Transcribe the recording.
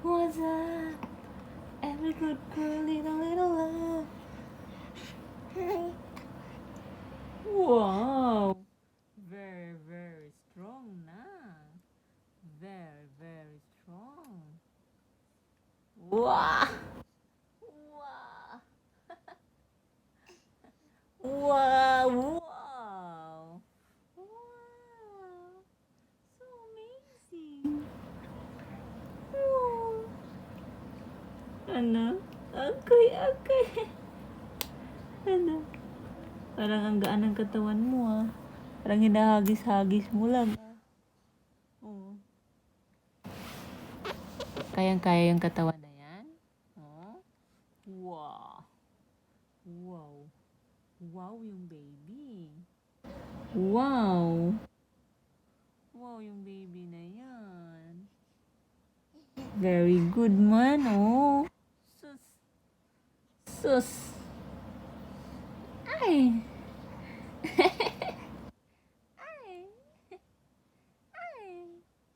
What's up? Every good girl, little love. Wow! Very, very strong na. Very, very strong. Wow! Wow! Wow! Wow! Wow! So amazing! Oh. Ano? Okay, okay. Ano? Parang ang gaan ng katawan mo ah. Parang hinahagis-hagis mo lang ah. Oo. Kayang-kaya yung katawan na yan? Oh? Wow. Wow. Wow yung baby. Wow. Wow yung baby na yan. Very good man, oh. Sus. Sus. Ay.